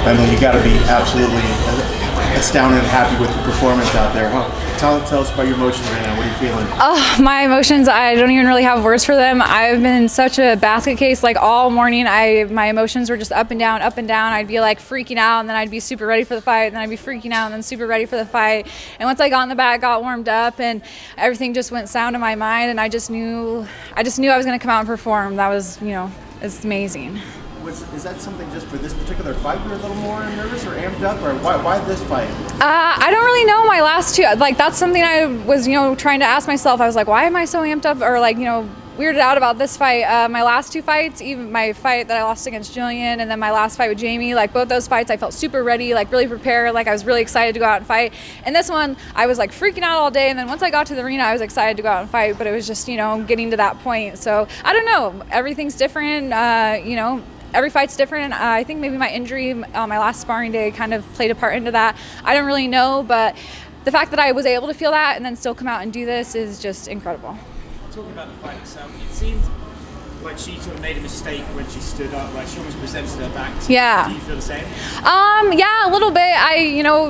I know you got to be absolutely astounded and happy with the performance out there. Tell us about your emotions right now. What are you feeling? Oh, my emotions, I don't even really have words for them. I've been in such a basket case like all morning. My emotions were just up and down, up and down. I'd be like freaking out, and then I'd be super ready for the fight, and then I'd be freaking out and then super ready for the fight. And once I got in the bag, got warmed up, and everything just went sound in my mind, and I just knew I was going to come out and perform. That was, it's amazing. Is that something just for this particular fight you're a little more nervous or amped up, or why this fight? I don't really know. My last two, that's something I was, trying to ask myself. I was like, why am I so amped up or weirded out about this fight? My last two fights, even my fight that I lost against Jillian and then my last fight with Jamie, both those fights I felt super ready, really prepared, I was really excited to go out and fight. And this one, I was freaking out all day, and then once I got to the arena, I was excited to go out and fight, but it was just, getting to that point. So I don't know. Everything's different, Every fight's different. I think maybe my injury on my last sparring day kind of played a part into that. I don't really know, but the fact that I was able to feel that and then still come out and do this is just incredible. Talking about the fight itself, it seemed like she sort of made a mistake when she stood up, she almost presented her back to you. Yeah. Do you feel the same? Yeah, a little bit.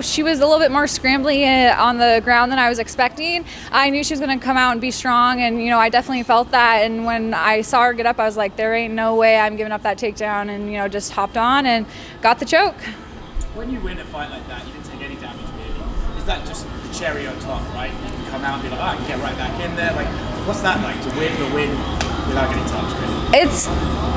She was a little bit more scrambly on the ground than I was expecting. I knew she was going to come out and be strong, and, I definitely felt that. And when I saw her get up, I was like, there ain't no way I'm giving up that takedown, and, just hopped on and got the choke. When you win a fight like that, you didn't take any damage, really. Is that just the cherry on top, right? You can come out and be like, I can get right back in there. What's that like, to win the win without getting touched, really?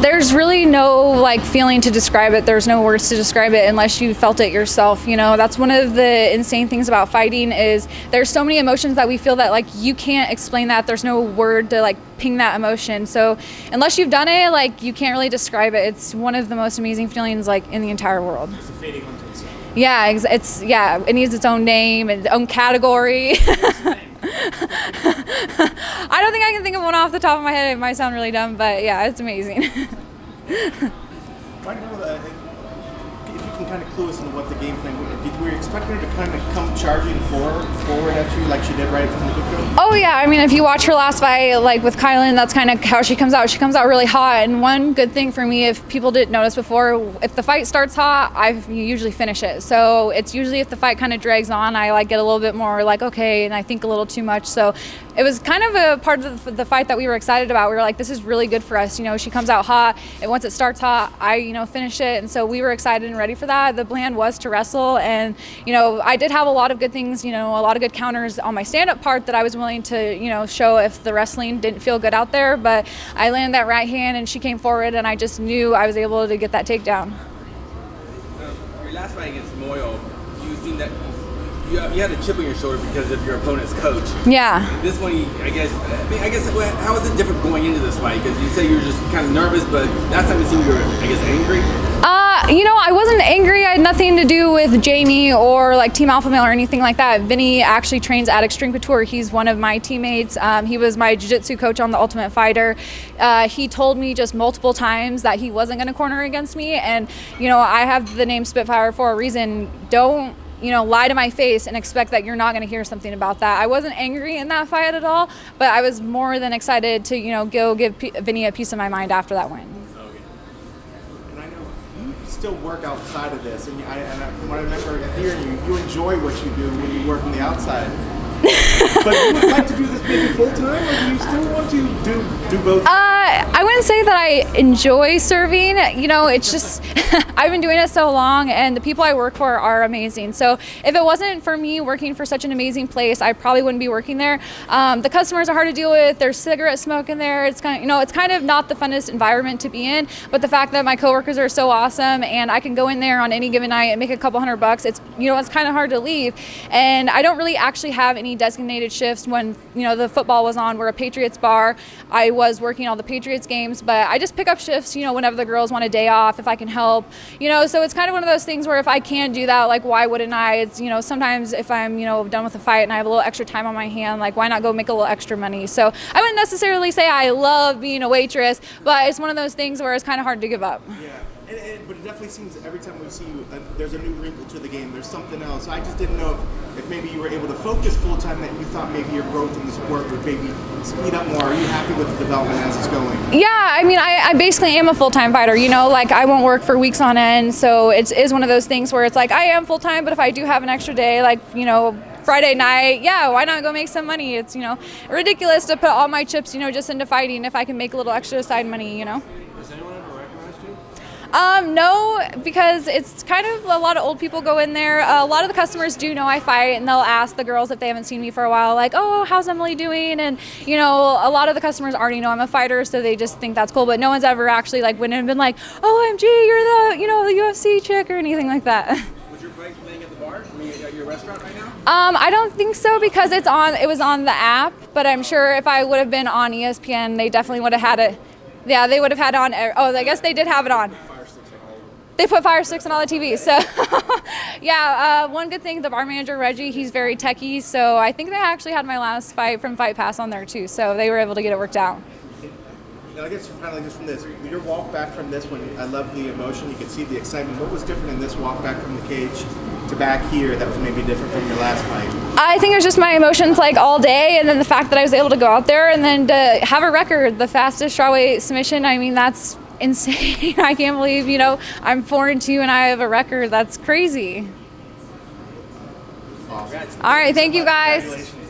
There's really no feeling to describe it. There's no words to describe it unless you felt it yourself. That's one of the insane things about fighting is there's so many emotions that we feel that you can't explain that. There's no word to ping that emotion. So unless you've done it, you can't really describe it. It's one of the most amazing feelings in the entire world. It's a feeling unto itself. Yeah, it needs its own name, its own category. I don't think I can think of one off the top of my head. It might sound really dumb, but yeah, it's amazing. Right now, if you can kind of clue us into what the game plan was, were you expecting her to kind of come charging forward at you like she did right from the get-go? Oh yeah, if you watch her last fight, with Kylan, that's kind of how she comes out. She comes out really hot, and one good thing for me, if people didn't notice before, if the fight starts hot, I usually finish it. So it's usually if the fight kind of drags on, I get a little bit more okay, and I think a little too much. So it was kind of a part of the fight that we were excited about. We were like, this is really good for us. She comes out hot, and once it starts hot, I finish it. And so we were excited and ready for that. The plan was to wrestle, and I did have a lot of good things, a lot of good counters on my stand-up part that I was willing to show if the wrestling didn't feel good out there. But I landed that right hand, and she came forward, and I just knew I was able to get that takedown. Your last fight against Moyle, you seemed that you had a chip on your shoulder because of your opponent's coach. Yeah. This one, I guess, how was it different going into this fight? Because you said you were just kind of nervous, but last time it seemed you were, angry. I wasn't angry. I had nothing to do with Jamie or Team Alpha Male or anything like that. Vinny actually trains at Extreme Couture. He's one of my teammates. He was my jiu-jitsu coach on The Ultimate Fighter. He told me just multiple times that he wasn't going to corner against me. And, I have the name Spitfire for a reason. Don't lie to my face and expect that you're not going to hear something about that. I wasn't angry in that fight at all, but I was more than excited to, go give Vinny a piece of my mind after that win. And I know you still work outside of this, and from what I remember hearing you enjoy what you do when you work on the outside. But you would like to do this maybe full time, or do you still want to do both? I wouldn't say that I enjoy serving. It's just I've been doing it so long, and the people I work for are amazing. So if it wasn't for me working for such an amazing place, I probably wouldn't be working there. The customers are hard to deal with. There's cigarette smoke in there. It's kind of, it's kind of not the funnest environment to be in. But the fact that my coworkers are so awesome, and I can go in there on any given night and make a couple $100, it's it's kind of hard to leave. And I don't really actually have any designated shifts. When the football was on, we're a Patriots bar. I was working all the Patriots games, but I just pick up shifts whenever the girls want a day off, if I can help, so it's kind of one of those things where if I can do that, why wouldn't I? It's sometimes if I'm done with a fight and I have a little extra time on my hand, why not go make a little extra money? So I wouldn't necessarily say I love being a waitress, but it's one of those things where it's kind of hard to give up. Yeah, but it definitely seems every time we see you, there's a new wrinkle to the game. There's something else. I just didn't know if maybe you were able to focus full time, that you thought maybe your growth in the sport would maybe speed up more. Are you happy with the development as it's going? Yeah, I mean, I basically am a full-time fighter, you know, like I won't work for weeks on end. So it is one of those things where it's like I am full-time, but if I do have an extra day, like, you know, Friday night, yeah, why not go make some money? It's, you know, ridiculous to put all my chips, you know, just into fighting if I can make a little extra side money, you know. Has anyone ever recognized you? No, because it's kind of a lot of old people go in there. A lot of the customers do know I fight, and they'll ask the girls if they haven't seen me for a while, like, oh, how's Emily doing? And, you know, a lot of the customers already know I'm a fighter, so they just think that's cool. But no one's ever actually, like, went in and been like, oh, OMG, you're the, you know, the UFC chick or anything like that. Was your bike laying at the bar? I mean, at your restaurant right now? I don't think so, because it was on the app, but I'm sure if I would have been on ESPN, they definitely would have had it. Yeah, they would have had it on. Oh, I guess they did have it on. They put fire sticks on all the TVs. So, yeah, one good thing, the bar manager, Reggie, he's very techie. So I think they actually had my last fight from Fight Pass on there, too. So they were able to get it worked out. And I guess finally, just from this, your walk back from this one, I love the emotion. You could see the excitement. What was different in this walk back from the cage to back here that was maybe different from your last fight? I think it was just my emotions, like, all day, and then the fact that I was able to go out there and then to have a record, the fastest strawweight submission. I mean, that's insane. I can't believe, you know, I'm 4-2 and I have a record. That's crazy. Awesome. All right, thank you guys. Congratulations.